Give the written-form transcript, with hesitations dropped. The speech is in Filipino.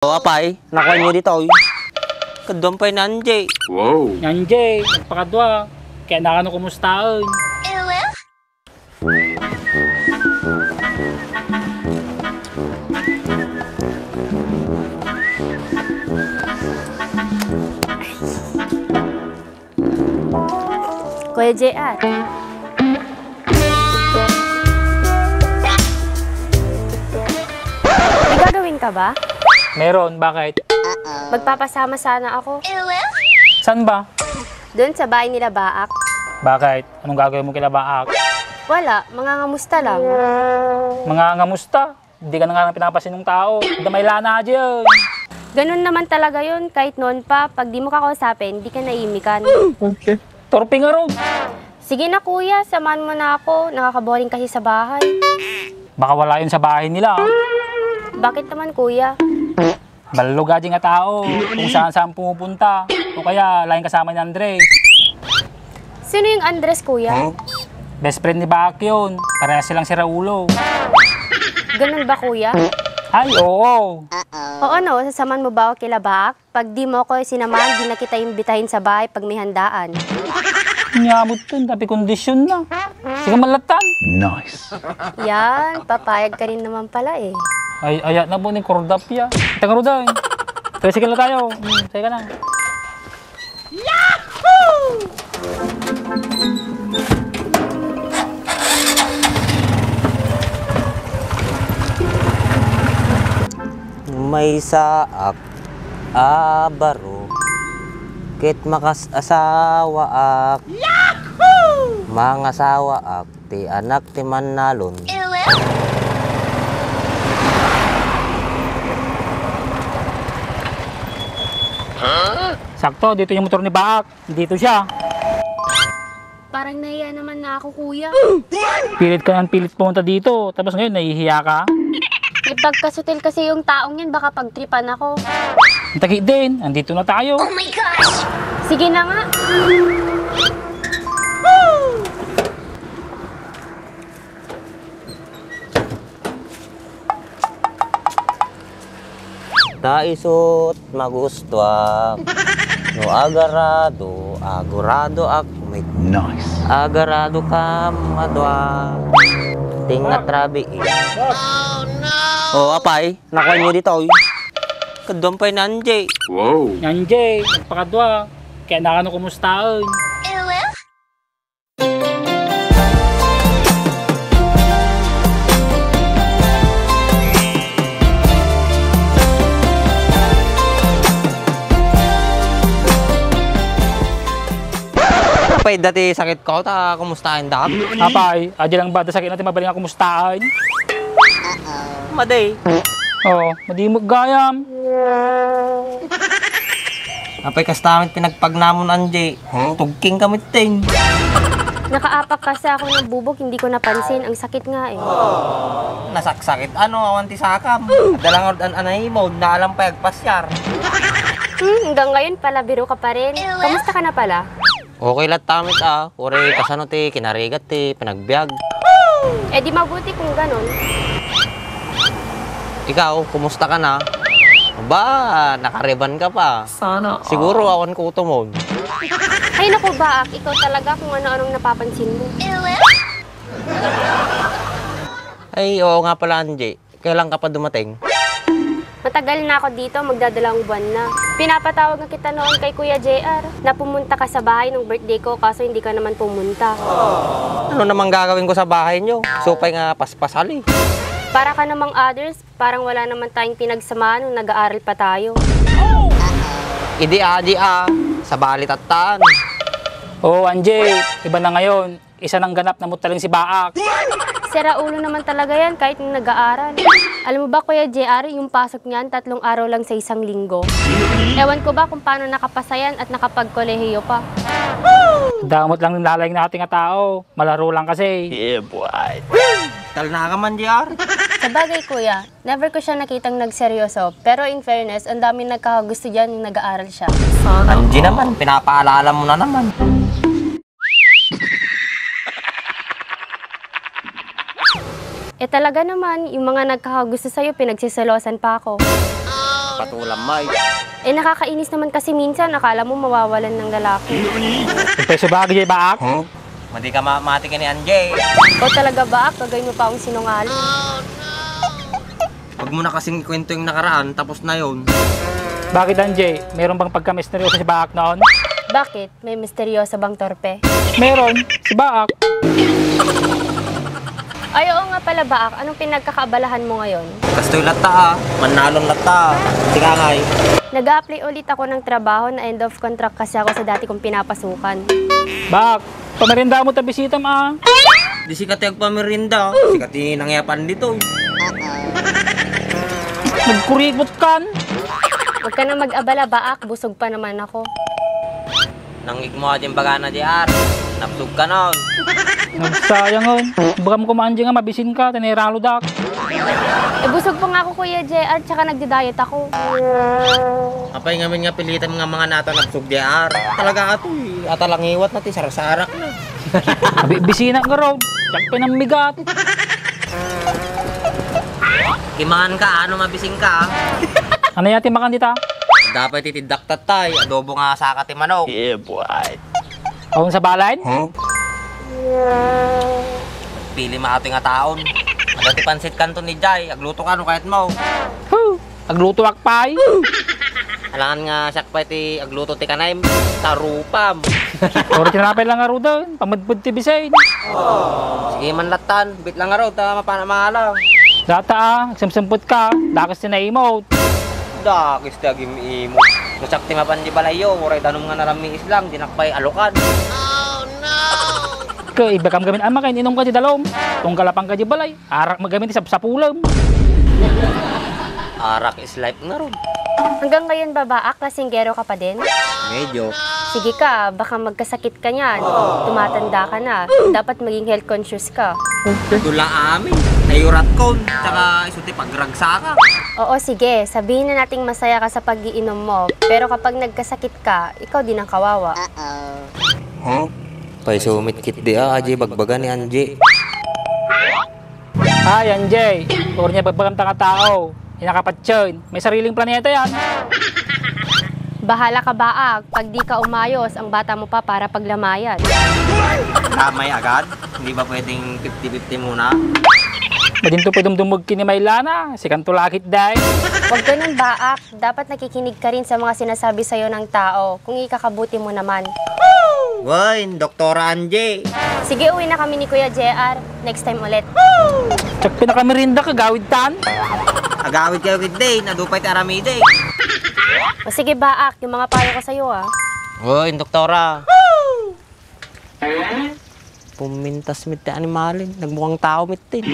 O apay, nakuha niyo dito. Kadumpay na Anjay. Wow. Anjay, nagpakadwa. Kaya nakano kumustaan. Kuya JR. May gagawin ka ba? Meron, bakit? Magpapasama sana ako. Saan ba? Doon sa bahay nila Baak. Bakit? Anong gagawin mo kila Baak? Wala, mangangamusta lang. Mga ngamusta? Hindi ka na nga pinapasin ng tao. Damay lana dyan. Ganun naman talaga yun. Kahit noon pa, pag di mo kakausapin, di ka naimikan. Okay. Torpe nga ron. Sige na kuya, samahan mo na ako. Nakakaboring kasi sa bahay. Baka wala yun sa bahay nila. Bakit naman kuya? Balulugadi nga tao. Kung saan saan pumupunta. O kaya, laing kasama ni Andre. Sino yung Andres kuya? Best friend ni Baak yun. Parehas silang si Raulo. Ganun ba kuya? Ay, oo. Oo no, sasamahan mo ba ako kila Baak? Pag di mo ako sinamahan, di na kita imbitahin sa bahay pag may handaan. Nyamot dun, tapi kondisyon na. Sige malatan. Nice. Yan, papayag ka rin naman pala eh. Ay, ayat na po ni Cordapia. Teka Roday. Sige na tayo. Sige na. Yahoo! May saak, abaro, kit makas asawa ak. Yahoo! Mga asawa ak, ti anak ti manalon. Sakto, dito yung motor ni Baak. Dito siya. Parang nahiya naman na ako kuya. Pilit ka ng pilit pumunta dito. Tapos ngayon, nahihiya ka. Ipagkasutil kasi yung taong yan, baka pagtripan ako. Ang taki din, andito na tayo. Oh my gosh! Sige na nga. Taisot magustuak, no agarado, agurado ak may nice. Agarado ka madwa, tingat rabi eh. Oh no! O apay, nakuha niyo dito. Kadumpay na Anjay. Wow. Anjay, nagpakadwa. Kaya nakano kumustaan. Apay, dati sakit ko, ta kumustahin dak? Apay, adi lang ba? Sakit natin mabaling ako kumustaan. Maday. Oo, madimog gayam. Apay, kastamit pinagpagnamon Anjay. Tugking kamit ting. Nakaapak kasi ako ng bubog, hindi ko napansin. Ang sakit nga eh. Nasaksakit ano, awanti sakam. Dalang an anay mo, na alam pa yagpasyar. Hanggang ngayon pala, biro ka pa rin. Kamusta ka na pala? Okay lang tamit ah. Uri kasano ti, kinarigat ti, pinagbiag. Eh di mabuti kung ganon. Ikaw, kumusta ka na? Ba, nakariban ka pa. Sana. Siguro awan ko tumon. Ay naku Baak, ikaw talaga kung ano-anong napapansin mo. Ay, oo nga pala Anjay. Kailan ka pa dumating? Matagal na ako dito, magdadalawang buwan na. Pinapatawag nga kita noon kay Kuya JR na pumunta ka sa bahay ng birthday ko kaso hindi ka naman pumunta. Ano namang gagawin ko sa bahay nyo? Supay nga paspasali. Para ka namang others, parang wala naman tayong pinagsamahan nung nag-aaral pa tayo. Idi sa balit at taan. Oo, Anjay, iba na ngayon. Isa nang ganap na mutaling si Baak. Sira ulo naman talaga yan kahit nung nag-aaral. Alam mo ba Kuya JR, yung pasok niyan 3 araw lang sa isang linggo. Ewan ko ba kung paano nakapasayan at nakapagkolehiyo pa. Damot lang nilalayang nating tao. Malaro lang kasi. Yeah, boy. Tal na ka man, JR. Sa bagay kuya, never ko siya nakitang nagseryoso. Pero in fairness, ang daming nagkakagusto dyan yung nag-aaral siya. Anji naman, pinapaalala mo na naman. Eh talaga naman, yung mga nagkakagusto sa'yo, pinagsisalosan pa ako. patulang may. Eh nakakainis naman kasi minsan, akala mo mawawalan ng lalaki. Kung peso ba, Jay Baak? Madi ka mati ka ni Anjay. Ikaw talaga ba? Kagay mo pa akong sinungaling. Huwag mo na kasing kwento yung nakaraan, tapos na yun. Bakit, Anjay? Meron bang pagka-misteryoso si Baak noon? Bakit? May misteryoso bang torpe? Meron, si Baak. Ay, oo nga pala, Baak. Anong pinagkakaabalahan mo ngayon? Kastoy lata manalong lata. Sige ngay. Nag-a-apply ulit ako ng trabaho na end of contract kasi ako sa dati kong pinapasukan. Baak, pamerinda mo ta bisita ma. Di sikat yung pamirinda. Sikat yung nangyapan dito. Nagkurikot kan. Huwag ka na mag-abala, Baak. Busog pa naman ako. Nangig mo din baga na JR. Napsug ka nun. Nagsayang on. Baka mo kumaanji nga, mabisin ka, tiniralo dak. Eh, busog pa nga ako, Kuya JR, tsaka nagdi-diet ako. Apay ngamin nga pilitan mga nata napsug JR. Talaga ato eh. Atalang iwat natin, sarasarak na. Bisina ka raw. Tsak pinamigat. Kimangan ka, ano mabising ka? Ano yati makan dita? Dapat itidak tatay. Adobo nga sa kati manok. Awon sa balay? Pili maato nga taon. Adati pansit kanto ni Jai. Agluto ka no kahit mo. Agluto akpay. Alangan nga siyak pa iti agluto ti kanay. Tarupam. Oro tinapay lang nga ro doon. Pamadpud ti bisayin. Sige man latan. Bit lang nga raw. Tama pa na mahalang. Data samsamput ka. Dakas ti na-emote. Dakis ti agim imo. Nasak ti mapan di balayo. Uray danom nga narami islang. Dinakpay alukan. Ka iba kam gamin ama kay inom ka ti dalom. Tunggalapang ka di balay. Arak magamin ti sapsapulam. Arak is life nga ron. Hanggang ngayon ba, Baak, lasinggero ka pa din? Medyo. Sige ka, baka magkasakit ka niyan. Tumatanda ka na. Dapat maging health conscious ka. Dula amin. Ayurat kon. Tsaka isuti pagragsa ka. Oo, sige. Sabihin na nating masaya ka sa pag-iinom mo. Pero kapag nagkasakit ka, ikaw din ang kawawa. Pay sumit kit di Ajay bagbaga ni Anjay. Ay, Anjay. Or niya bagbagam tanga tao. Inakapatsyon. May sariling planeta yan. Bahala ka, Baak. Pag di ka umayos, ang bata mo pa para paglamayan. Kamay agad. Hindi ba pwedeng 50-50 muna? Madinto pa dumdumog kini Maylana. Si Kantulakit day. Huwag ganun, Baak. Dapat nakikinig ka rin sa mga sinasabi sa'yo ng tao kung ikakabuti mo naman. Woy, Doktora Anjay. Sige, uwi na kami ni Kuya JR. Next time ulit. Tsak pinakamerinda ka, gawid tan. Agawid kayo kit day. Nadupay ti aramide. O sige, Baak. Yung mga payo ko sa'yo, ah. Woy, Doktora. Pumintas mit ti animalin. Nagmukhang tao mit tin.